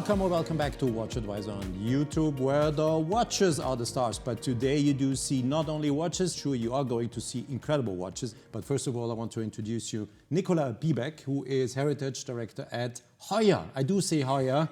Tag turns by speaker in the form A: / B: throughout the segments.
A: Welcome or welcome back to WatchAdvisor on YouTube, where the watches are the stars. But today you do see not only watches, sure you are going to see incredible watches. But first of all, I want to introduce you Nicola Biebeck, who is Heritage Director at Heuer. I do say Heuer.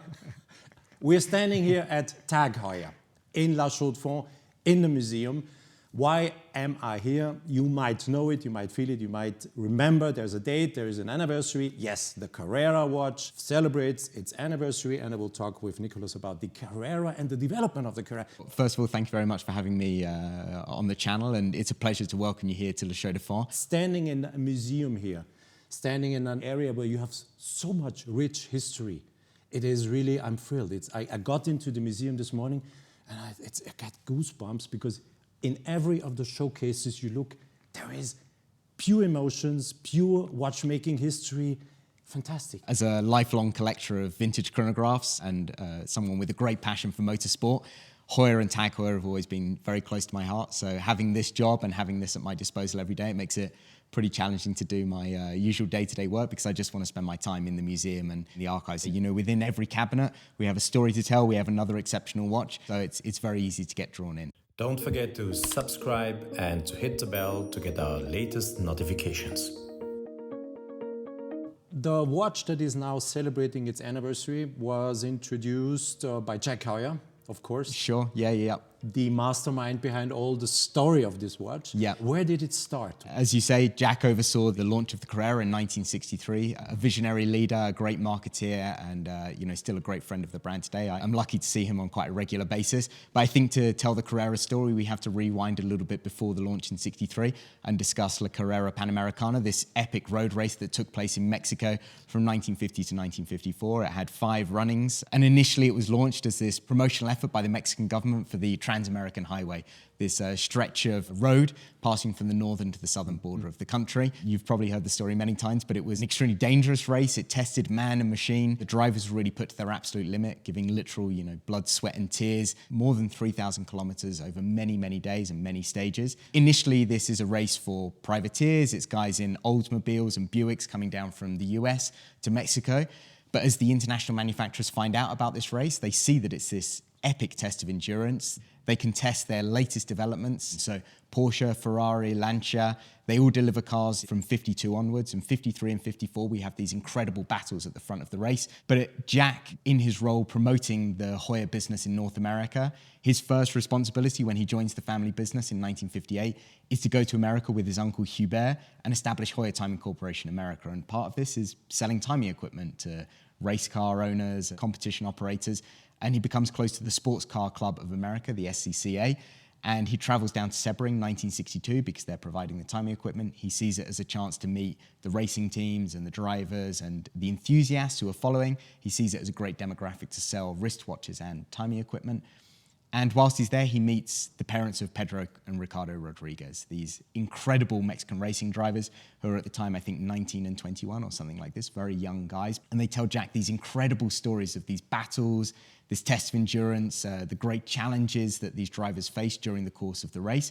A: We're standing here at TAG Heuer in La Chaux-de-Fonds in the museum. Why am I here? You might know it, you might feel it, you might remember there's a date, there is an anniversary. Yes, the Carrera watch celebrates its anniversary, and I will talk with Nicholas about the Carrera and the development of the Carrera.
B: First of all, thank you very much for having me on the channel, and it's a pleasure to welcome you here to La Chaux-de-Fonds.
A: Standing in a museum here, standing in an area where you have so much rich history, it is really, I'm thrilled. I got into the museum this morning and I got goosebumps because in every of the showcases you look, there is pure emotions, pure watchmaking history. Fantastic.
B: As a lifelong collector of vintage chronographs and someone with a great passion for motorsport, Heuer and TAG Heuer have always been very close to my heart. So having this job and having this at my disposal every day, it makes it pretty challenging to do my usual day-to-day work because I just want to spend my time in the museum and the archives. So, you know, within every cabinet, we have a story to tell, we have another exceptional watch. So it's very easy to get drawn in.
C: Don't forget to subscribe and to hit the bell to get our latest notifications.
A: The watch that is now celebrating its anniversary was introduced by TAG Heuer, of course.
B: Sure, yeah.
A: The mastermind behind all the story of this watch.
B: Yeah.
A: Where did it start?
B: As you say, Jack oversaw the launch of the Carrera in 1963, a visionary leader, a great marketeer, and still a great friend of the brand today. I'm lucky to see him on quite a regular basis. But I think to tell the Carrera story, we have to rewind a little bit before the launch in 63 and discuss La Carrera Panamericana, this epic road race that took place in Mexico from 1950 to 1954. It had 5 runnings, and initially it was launched as this promotional effort by the Mexican government for the Trans-American Highway, this stretch of road passing from the northern to the southern border of the country. You've probably heard the story many times, but it was an extremely dangerous race. It tested man and machine. The drivers were really put to their absolute limit, giving literal, blood, sweat and tears, more than 3,000 kilometers over many, many days and many stages. Initially, this is a race for privateers. It's guys in Oldsmobiles and Buicks coming down from the US to Mexico. But as the international manufacturers find out about this race, they see that it's this epic test of endurance. They can test their latest developments. So Porsche, Ferrari, Lancia, they all deliver cars from 52 onwards. And 53 and 54, we have these incredible battles at the front of the race. But Jack, in his role promoting the Heuer business in North America, his first responsibility when he joins the family business in 1958 is to go to America with his uncle Hubert and establish Heuer Timing Corporation America. And part of this is selling timing equipment to race car owners, competition operators. And he becomes close to the Sports Car Club of America, the SCCA, and he travels down to Sebring 1962 because they're providing the timing equipment. He sees it as a chance to meet the racing teams and the drivers and the enthusiasts who are following. He sees it as a great demographic to sell wristwatches and timing equipment. And whilst he's there, he meets the parents of Pedro and Ricardo Rodriguez, these incredible Mexican racing drivers who are at the time, I think, 19 and 21 or something like this, very young guys. And they tell Jack these incredible stories of these battles, this test of endurance, the great challenges that these drivers face during the course of the race.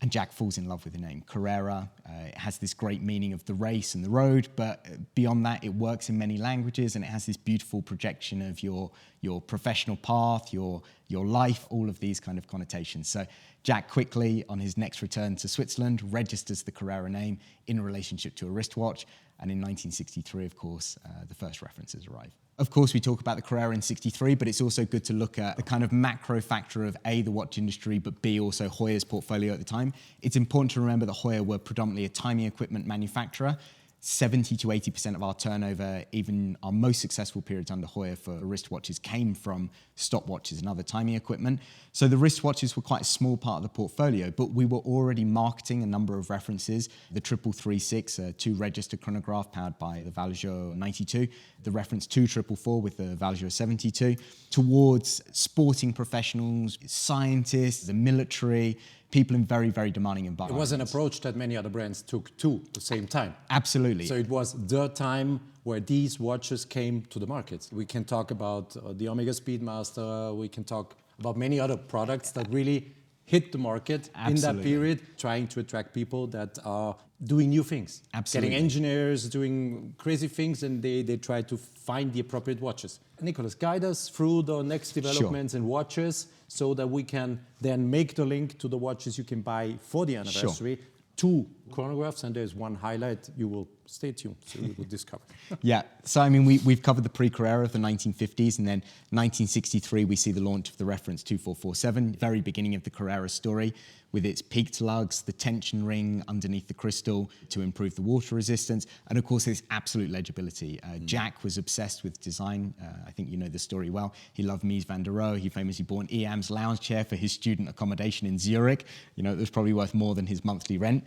B: And Jack falls in love with the name Carrera. It has this great meaning of the race and the road, but beyond that, it works in many languages, and it has this beautiful projection of your professional path, your life, all of these kind of connotations. So Jack quickly, on his next return to Switzerland, registers the Carrera name in relationship to a wristwatch. And in 1963, of course, the first references arrive. Of course, we talk about the Carrera in 63, but it's also good to look at the kind of macro factor of A, the watch industry, but B, also Heuer's portfolio at the time. It's important to remember that Heuer were predominantly a timing equipment manufacturer. 70 to 80% of our turnover, even our most successful periods under Heuer for wristwatches, came from stopwatches and other timing equipment. So the wristwatches were quite a small part of the portfolio, but we were already marketing a number of references. The 3336, a 2-register chronograph powered by the Valjoux 92, the reference 2444 with the Valjoux 72, towards sporting professionals, scientists, the military, people in very, very demanding environments.
A: It was an approach that many other brands took too at the same time.
B: Absolutely.
A: So it was the time where these watches came to the market. We can talk about the Omega Speedmaster, we can talk about many other products that really hit the market in that
B: Absolutely.
A: period, trying to attract people that are doing new things.
B: Absolutely.
A: Getting engineers doing crazy things, and they try to find the appropriate watches. Nicholas, guide us through the next developments in watches so that we can then make the link to the watches you can buy for the anniversary. 2 chronographs, and there's one highlight. You will stay tuned, so you will discover.
B: Yeah, so I mean, we've covered the pre-Carrera of the 1950s, and then 1963 we see the launch of the reference 2447, very beginning of the Carrera story, with its peaked lugs, the tension ring underneath the crystal to improve the water resistance, and of course this absolute legibility. Jack was obsessed with design. I think you know the story well. He loved Mies van der Rohe. He famously bought EAM's lounge chair for his student accommodation in Zurich. You know, it was probably worth more than his monthly rent.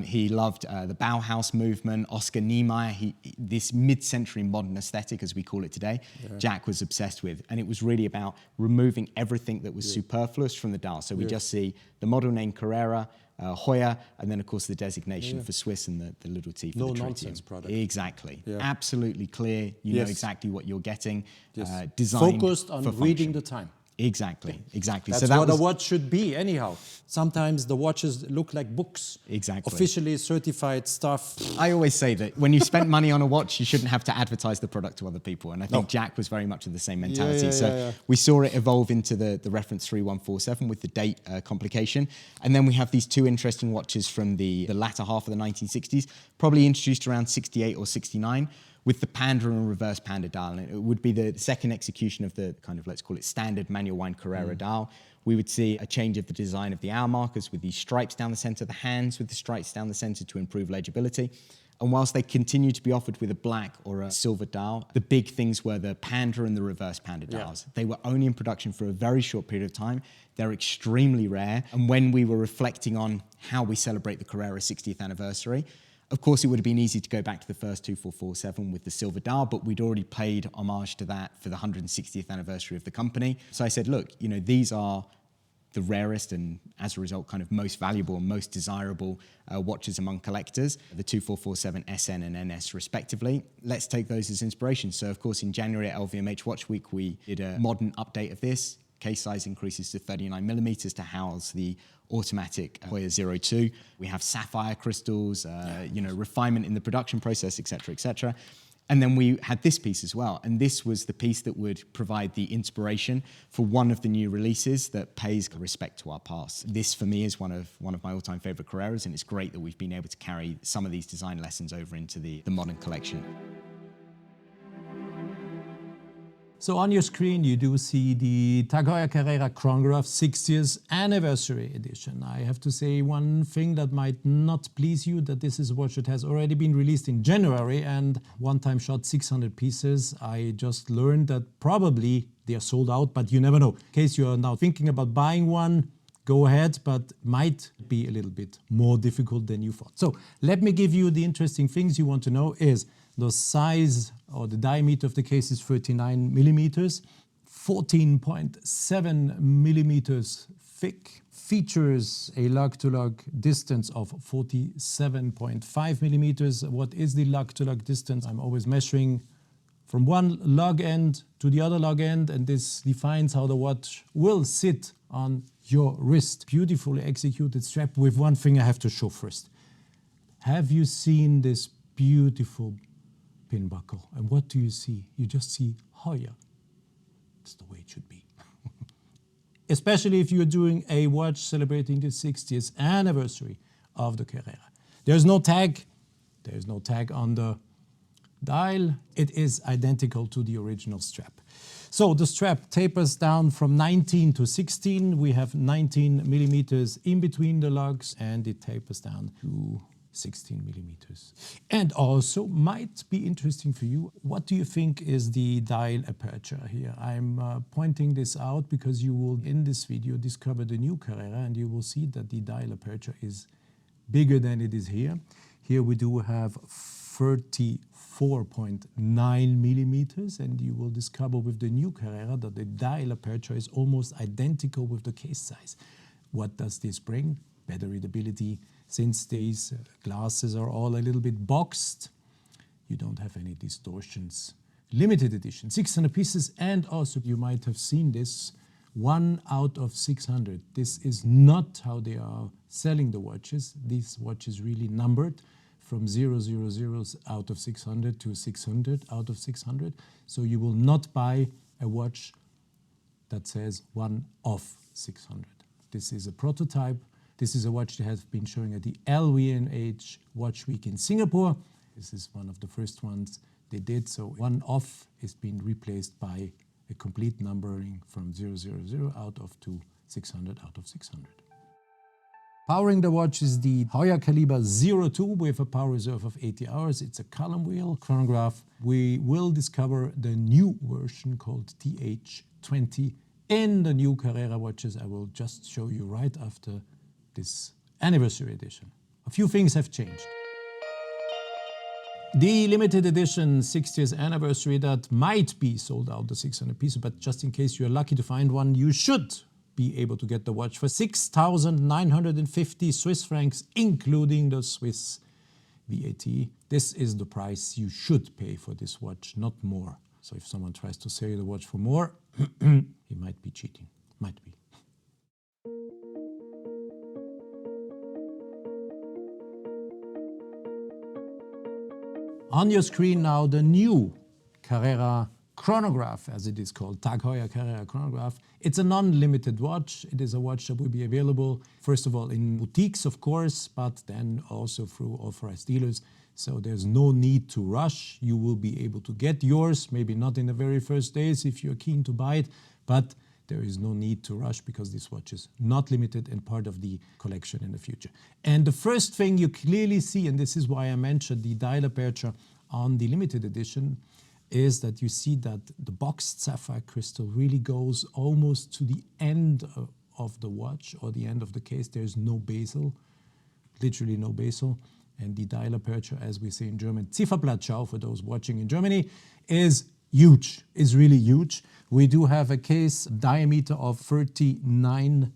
B: He loved the Bauhaus movement, Oscar Niemeyer, this mid-century modern aesthetic, as we call it today, Jack was obsessed with. And it was really about removing everything that was superfluous from the dial. So we just see the model name Carrera, Heuer, and then of course the designation for Swiss and the little T for
A: no
B: the tritium.
A: nonsense product.
B: Exactly.
A: Yeah.
B: Absolutely clear. You know exactly what you're getting.
A: Yes.
B: Designed
A: Focused on
B: for
A: reading
B: function.
A: the time.
B: Exactly.
A: That's
B: so that
A: what
B: was
A: a watch should be anyhow. Sometimes the watches look like books.
B: Exactly.
A: Officially certified stuff.
B: I always say that when you spend money on a watch, you shouldn't have to advertise the product to other people. And I think Jack was very much of the same mentality. We saw it evolve into the reference 3147 with the date complication. And then we have these 2 interesting watches from the latter half of the 1960s, probably introduced around 68 or 69. With the Panda and reverse Panda dial. And it would be the second execution of the kind of, let's call it, standard manual wind Carrera dial. We would see a change of the design of the hour markers with these stripes down the center, the hands with the stripes down the center to improve legibility. And whilst they continue to be offered with a black or a silver dial, the big things were the Panda and the reverse Panda dials. They were only in production for a very short period of time. They're extremely rare. And when we were reflecting on how we celebrate the Carrera 60th anniversary, of course, it would have been easy to go back to the first 2447 with the silver dial, but we'd already paid homage to that for the 160th anniversary of the company. So I said, look, you know, these are the rarest and, as a result, kind of most valuable and most desirable watches among collectors, the 2447 SN and NS respectively. Let's take those as inspiration. So, of course, in January at LVMH Watch Week, we did a modern update of this. Case size increases to 39 millimeters to house the automatic Heuer 02. We have sapphire crystals, you know, refinement in the production process, et cetera, et cetera. And then we had this piece as well. And this was the piece that would provide the inspiration for one of the new releases that pays respect to our past. This, for me, is one of my all-time favorite Carreras, and it's great that we've been able to carry some of these design lessons over into the modern collection.
A: So on your screen, you do see the TAG Heuer Carrera Chronograph 60th Anniversary Edition. I have to say one thing that might not please you, that this is a watch that has already been released in January and one time shot 600 pieces. I just learned that probably they are sold out, but you never know. In case you are now thinking about buying one, go ahead, but might be a little bit more difficult than you thought. So let me give you the interesting things you want to know is the size or the diameter of the case is 39 millimeters, 14.7 millimeters thick, features a lug-to-lug distance of 47.5 millimeters. What is the lug-to-lug distance? I'm always measuring from one lug end to the other lug end, and this defines how the watch will sit on your wrist. Beautifully executed strap. With one thing I have to show first. Have you seen this beautiful pin buckle? And what do you see? You just see Heuer. It's the way it should be. Especially if you're doing a watch celebrating the 60th anniversary of the Carrera. There's no tag. There's no tag on the dial. It is identical to the original strap. So the strap tapers down from 19 to 16. We have 19 millimeters in between the lugs, and it tapers down to 16 millimeters. And also might be interesting for you, what do you think is the dial aperture here? I'm pointing this out because you will, in this video, discover the new Carrera, and you will see that the dial aperture is bigger than it is here. Here we do have 34.9 millimeters, and you will discover with the new Carrera that the dial aperture is almost identical with the case size. What does this bring? Better readability. Since these glasses are all a little bit boxed, you don't have any distortions. Limited edition, 600 pieces, and also you might have seen this 1 out of 600. This is not how they are selling the watches. This watch is really numbered from 000 out of 600 to 600 out of 600. So you will not buy a watch that says 1 of 600. This is a prototype. This is a watch they have been showing at the LVMH Watch Week in Singapore. This is one of the first ones they did. So 1 off is being replaced by a complete numbering from 000 out of to 600 out of 600. Powering the watch is the Heuer Caliber 02 with a power reserve of 80 hours. It's a column wheel chronograph. We will discover the new version called TH20 in the new Carrera watches. I will just show you right after this anniversary edition. A few things have changed. The limited edition 60th anniversary that might be sold out, the 600 pieces, but just in case you're lucky to find one, you should be able to get the watch for 6,950 Swiss francs, including the Swiss VAT. This is the price you should pay for this watch, not more. So if someone tries to sell you the watch for more, he might be cheating. Might be. On your screen now, the new Carrera Chronograph, as it is called, TAG Heuer Carrera Chronograph. It's a non-limited watch. It is a watch that will be available, first of all, in boutiques, of course, but then also through authorized dealers. So there's no need to rush. You will be able to get yours, maybe not in the very first days if you're keen to buy it, but there is no need to rush because this watch is not limited and part of the collection in the future. And the first thing you clearly see, and this is why I mentioned the dial aperture on the limited edition, is that you see that the boxed sapphire crystal really goes almost to the end of the watch or the end of the case. There's no bezel, literally no bezel. And the dial aperture, as we say in German, Zifferblattschau, for those watching in Germany, is huge, is really huge. We do have a case diameter of 39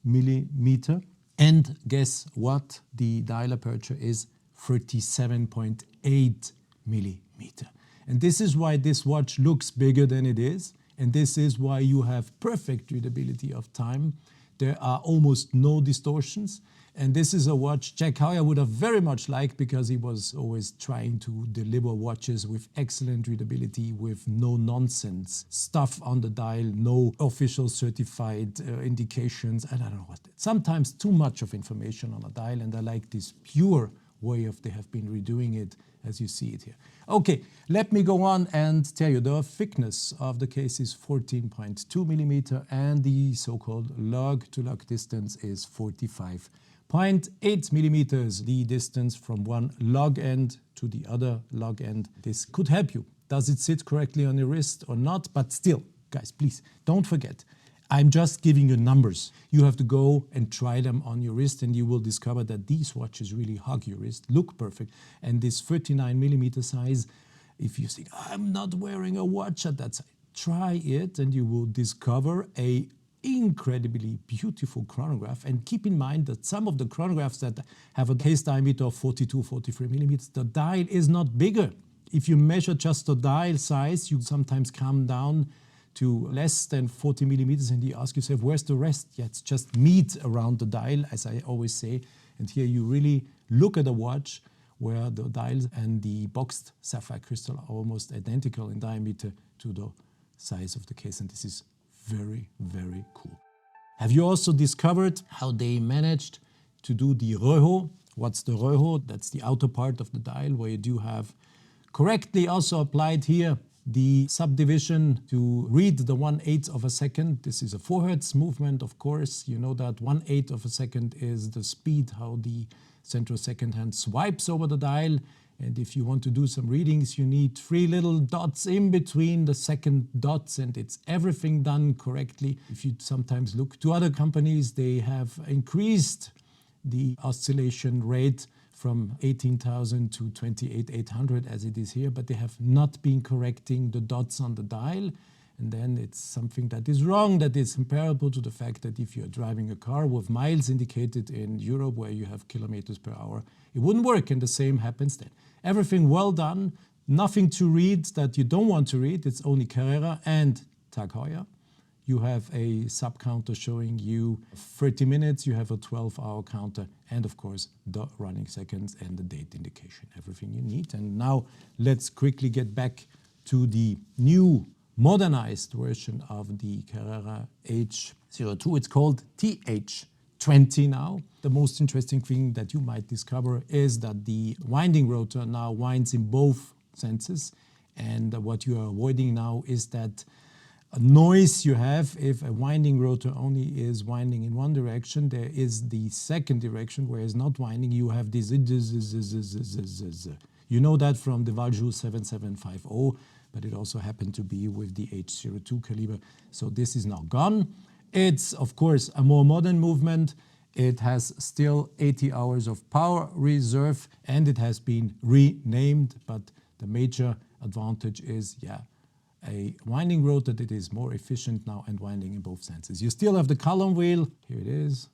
A: millimeter. And guess what? The dial aperture is 37.8 millimeter. And this is why this watch looks bigger than it is. And this is why you have perfect readability of time. There are almost no distortions. And this is a watch TAG Heuer would have very much liked because he was always trying to deliver watches with excellent readability, with no nonsense stuff on the dial, no official certified indications. I don't know what. Sometimes too much of information on a dial, and I like this pure way of they have been redoing it as you see it here. Okay, let me go on and tell you the thickness of the case is 14.2 millimeter and the so-called lug-to-lug distance is 45.8 millimeters, the distance from one lug end to the other lug end. This could help you. Does it sit correctly on your wrist or not? But still, guys, please don't forget, I'm just giving you numbers. You have to go and try them on your wrist and you will discover that these watches really hug your wrist, look perfect. And this 39 millimeter size, if you think, I'm not wearing a watch at that size, try it and you will discover a incredibly beautiful chronograph. And keep in mind that some of the chronographs that have a case diameter of 42, 43 millimeters, the dial is not bigger. If you measure just the dial size, you sometimes come down to less than 40 millimeters and you ask yourself, where's the rest? Yeah, it's just meat around the dial, as I always say. And here you really look at a watch where the dials and the boxed sapphire crystal are almost identical in diameter to the size of the case. And this is very, very cool. Have you also discovered how they managed to do the Röho? What's the Röho? That's the outer part of the dial where you do have correctly also applied here the subdivision to read the 1/8 of a second. This is a 4 Hertz movement, of course. You know that 1/8 of a second is the speed how the central second hand swipes over the dial. And if you want to do some readings, you need 3 little dots in between the second dots and it's everything done correctly. If you sometimes look to other companies, they have increased the oscillation rate from 18,000 to 28,800 as it is here, but they have not been correcting the dots on the dial. And then it's something that is wrong, that is comparable to the fact that if you're driving a car with miles indicated in Europe where you have kilometers per hour, it wouldn't work, and the same happens then. Everything well done, nothing to read that you don't want to read. It's only Carrera and TAG Heuer. you have a sub counter showing you 30 minutes, you have a 12-hour counter, and of course the running seconds and the date indication, everything you need. And now let's quickly get back to the new modernized version of the Carrera H02. It's called TH20 now. The most interesting thing that you might discover is that the winding rotor now winds in both senses, and what you are avoiding now is that noise you have if a winding rotor only is winding in one direction. There is the second direction where it's not winding. You have this. You know that from the Valjoux 7750, but it also happened to be with the H02 caliber. So this is now gone. It's of course a more modern movement. It has still 80 hours of power reserve, and it has been renamed, but the major advantage is, a winding rotor that is more efficient now and winding in both senses. You still have the column wheel. Here it is.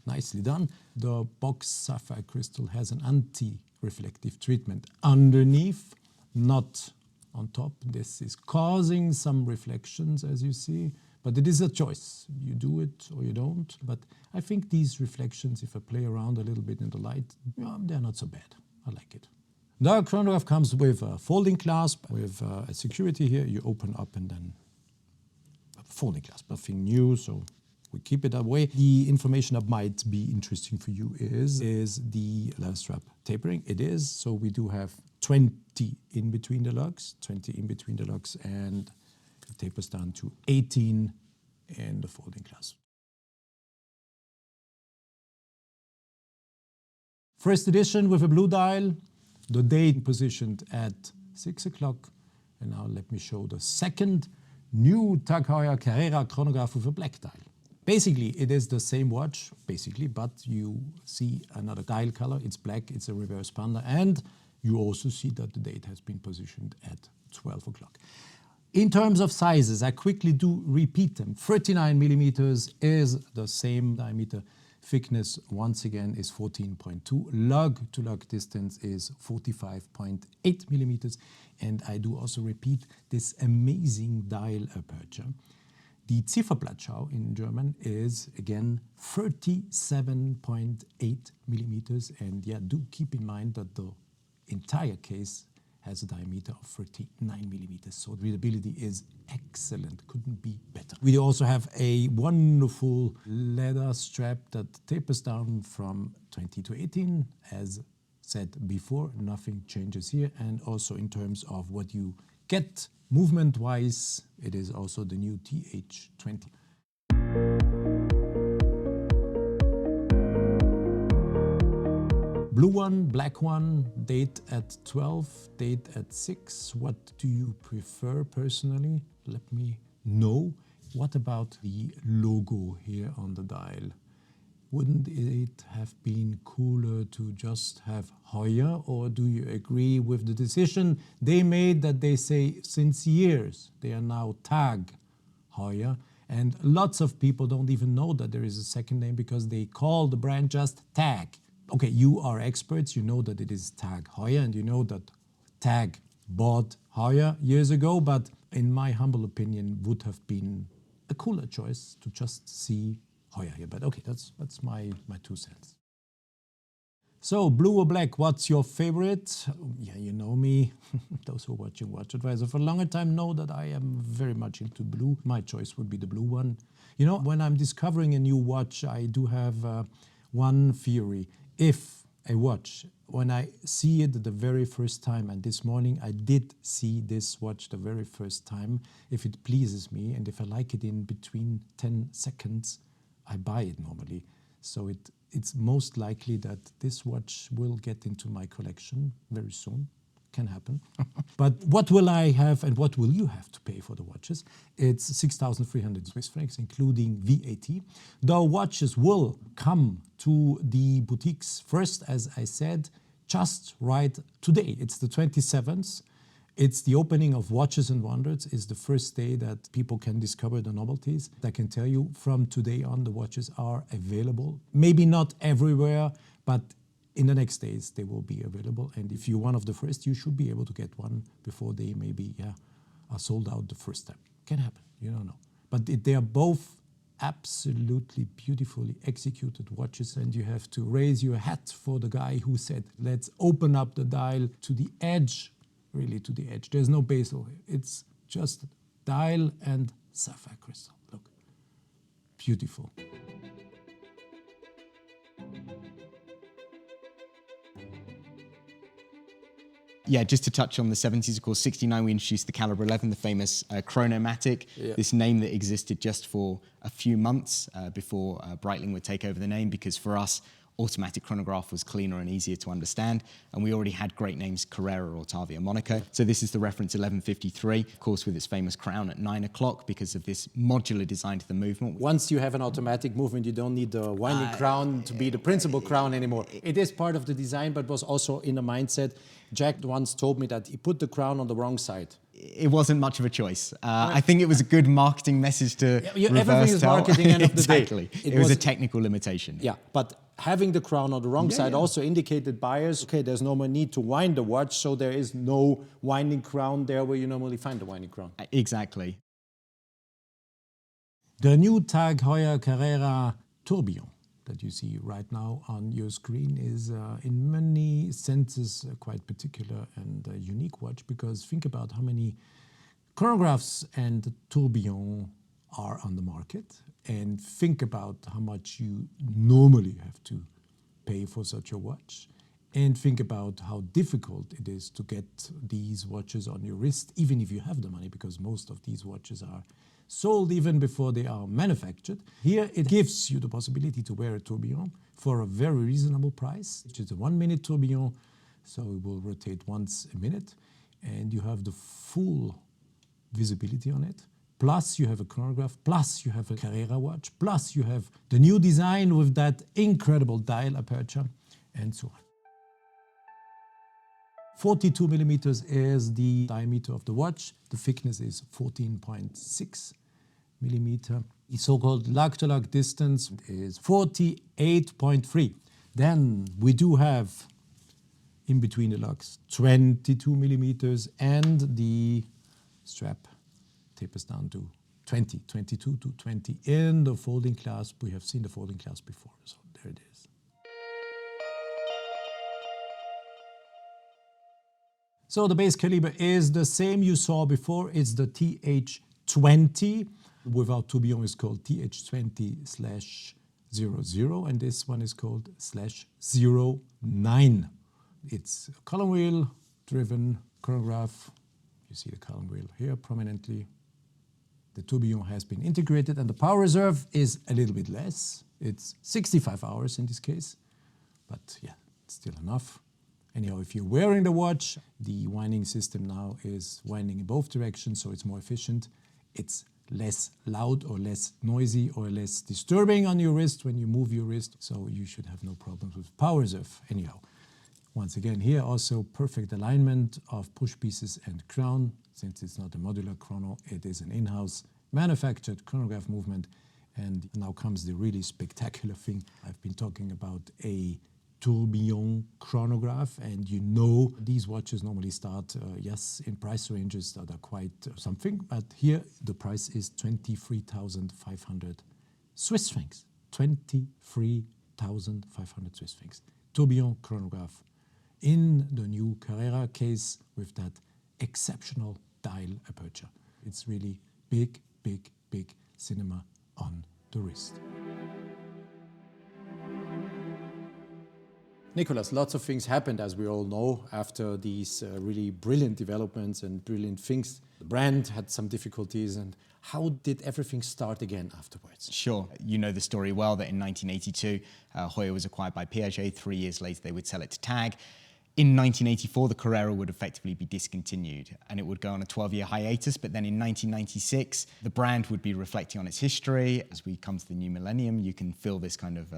A: Nicely done. The box sapphire crystal has an anti-reflective treatment underneath, not on top. This is causing some reflections, as you see, but it is a choice. You do it or you don't. But I think these reflections, if I play around a little bit in the light, they're not so bad. I like it. The chronograph comes with a folding clasp, with a security here. You open up and then a folding clasp, nothing new, so we keep it that way. The information that might be interesting for you is the leather strap tapering. It is, so we do have 20 in between the lugs, and it tapers down to 18 in the folding clasp. First edition with a blue dial. The date positioned at 6 o'clock. And now let me show the second new TAG Heuer Carrera Chronograph with a black dial. Basically, it is the same watch, but you see another dial color. It's black, it's a reverse panda, and you also see that the date has been positioned at 12 o'clock. In terms of sizes, I quickly do repeat them. 39 millimeters is the same diameter. Thickness, once again, is 14.2. Lug-to-lug distance is 45.8 millimeters. And I do also repeat this amazing dial aperture. The Zifferblattschau in German is, again, 37.8 millimeters. And do keep in mind that the entire case has a diameter of 39 millimeters. So the readability is excellent, couldn't be better. We also have a wonderful leather strap that tapers down from 20 to 18. As said before, nothing changes here. And also in terms of what you get movement-wise, it is also the new TH20. Blue one, black one, date at 12, date at 6. What do you prefer personally? Let me know. What about the logo here on the dial? Wouldn't it have been cooler to just have Heuer, or do you agree with the decision they made that they say since years they are now TAG Heuer? And lots of people don't even know that there is a second name because they call the brand just TAG. Okay, you are experts, you know that it is TAG Heuer, and you know that TAG bought Heuer years ago, but in my humble opinion would have been a cooler choice to just see Heuer here. But okay, that's my 2 cents. So, blue or black, what's your favorite? Yeah, you know me. Those who are watching WatchAdvisor for a longer time know that I am very much into blue. My choice would be the blue one. You know, when I'm discovering a new watch, I do have one theory. If a watch, when I see it the very first time, and this morning I did see this watch the very first time, if it pleases me and if I like it in between 10 seconds, I buy it normally. So it's most likely that this watch will get into my collection very soon. Can happen. But what will I have and what will you have to pay for the watches? It's 6,300 Swiss francs, including VAT. The watches will come to the boutiques first, as I said, just right today. It's the 27th. It's the opening of Watches and Wonders. It's the first day that people can discover the novelties. I can tell you from today on, the watches are available. Maybe not everywhere, but in the next days they will be available. And if you're one of the first, you should be able to get one before they maybe are sold out the first time. Can happen, you don't know. But they are both absolutely beautifully executed watches, and you have to raise your hat for the guy who said, let's open up the dial to the edge, really to the edge. There's no bezel here. It's just dial and sapphire crystal. Look, beautiful.
B: Yeah, just to touch on the 70s, of course, 69 we introduced the caliber 11, the famous chronomatic, this name that existed just for a few months before Breitling would take over the name, because for us, automatic chronograph was cleaner and easier to understand, and we already had great names, Carrera, Ottavia, Monaco. So this is the reference 1153, of course, with its famous crown at 9 o'clock because of this modular design to the movement.
A: Once you have an automatic movement, you don't need the winding crown to be the principal crown anymore. It is part of the design, but was also in the mindset. Jack once told me that he put the crown on the wrong side.
B: It wasn't much of a choice. I think it was a good marketing message to
A: everything is marketing end of the day.
B: Exactly. It was a technical limitation.
A: Yeah, but having the crown on the wrong side also indicated buyers, okay, there's no more need to wind the watch, so there is no winding crown there where you normally find the winding crown.
B: Exactly.
A: The new TAG Heuer Carrera Tourbillon that you see right now on your screen is in many senses quite particular and a unique watch, because think about how many chronographs and tourbillon are on the market, and think about how much you normally have to pay for such a watch, and think about how difficult it is to get these watches on your wrist, even if you have the money, because most of these watches are sold even before they are manufactured. Here it gives you the possibility to wear a tourbillon for a very reasonable price, which is a 1 minute tourbillon, so it will rotate once a minute, and you have the full visibility on it. Plus you have a chronograph, plus you have a Carrera watch, plus you have the new design with that incredible dial aperture, and so on. 42 millimeters is the diameter of the watch. The thickness is 14.6 millimeter. The so-called lug-to-lug distance is 48.3. Then we do have, in between the lugs, 22 millimeters, and the strap tapers down to 22 to 20. In the folding clasp, we have seen the folding clasp before, so there it is. So the base caliber is the same you saw before. It's the TH20. Without tourbillon is called TH20/00, and this one is called /09. It's a column wheel driven chronograph. You see the column wheel here prominently. The tourbillon has been integrated, and the power reserve is a little bit less. It's 65 hours in this case, but yeah, it's still enough. Anyhow, if you're wearing the watch, the winding system now is winding in both directions, so it's more efficient. It's less loud or less noisy or less disturbing on your wrist when you move your wrist, so you should have no problems with power reserve. Anyhow, once again, here also perfect alignment of push pieces and crown. Since it's not a modular chrono, it is an in-house manufactured chronograph movement. And now comes the really spectacular thing. I've been talking about a tourbillon chronograph, and you know these watches normally start, yes, in price ranges that are quite something, but here the price is 23,500 Swiss francs. 23,500 Swiss francs. Tourbillon chronograph in the new Carrera case with that exceptional dial aperture. It's really big, big, big cinema on the wrist. Nicholas, lots of things happened, as we all know, after these really brilliant developments and brilliant things. The brand had some difficulties, and how did everything start again afterwards?
B: Sure. You know the story well, that in 1982, Heuer was acquired by Piaget. 3 years later, they would sell it to TAG. In 1984, the Carrera would effectively be discontinued, and it would go on a 12-year hiatus. But then in 1996, the brand would be reflecting on its history. As we come to the new millennium, you can feel this kind of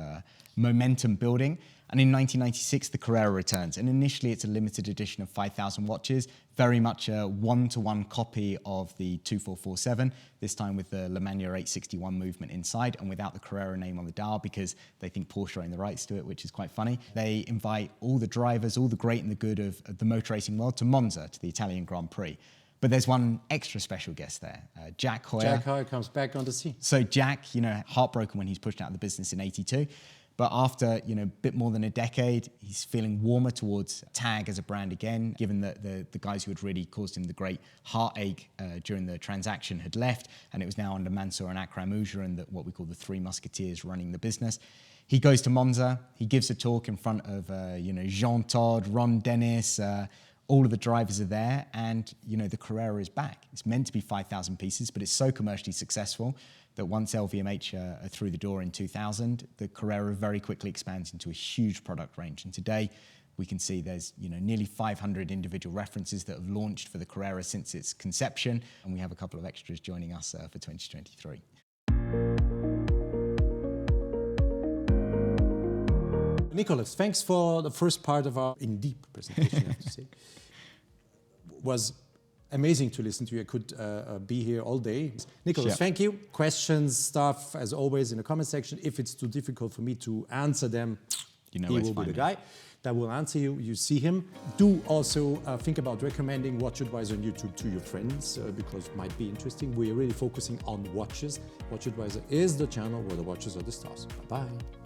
B: momentum building. And in 1996, the Carrera returns. And initially, it's a limited edition of 5,000 watches, very much a one-to-one copy of the 2447, this time with the Le Manière 861 movement inside and without the Carrera name on the dial, because they think Porsche own the rights to it, which is quite funny. They invite all the drivers, all the great and the good of the motor racing world to Monza, to the Italian Grand Prix. But there's one extra special guest there, Jack Heuer.
A: Jack Heuer comes back on the scene.
B: So Jack, you know, heartbroken when he's pushed out of the business in '82. But after, you know, a bit more than a decade, he's feeling warmer towards TAG as a brand again, given that the guys who had really caused him the great heartache during the transaction had left, and it was now under Mansour and Akram Ujra and what we call the Three Musketeers running the business. He goes to Monza, he gives a talk in front of, you know, Jean Todt, Ron Dennis, all of the drivers are there, and you know the Carrera is back. It's meant to be 5,000 pieces, but it's so commercially successful that once LVMH are through the door in 2000, the Carrera very quickly expands into a huge product range. And today, we can see there's nearly 500 individual references that have launched for the Carrera since its conception, and we have a couple of extras joining us for 2023.
A: Nicholas, thanks for the first part of our in-deep presentation, I have to say. Was amazing to listen to you. I could be here all day. Nicholas, thank you. Questions, stuff, as always, in the comment section. If it's too difficult for me to answer them, he will be the guy that will answer you. You see him. Do also think about recommending WatchAdvisor on YouTube to your friends because it might be interesting. We're really focusing on watches. WatchAdvisor is the channel where the watches are the stars. Bye-bye.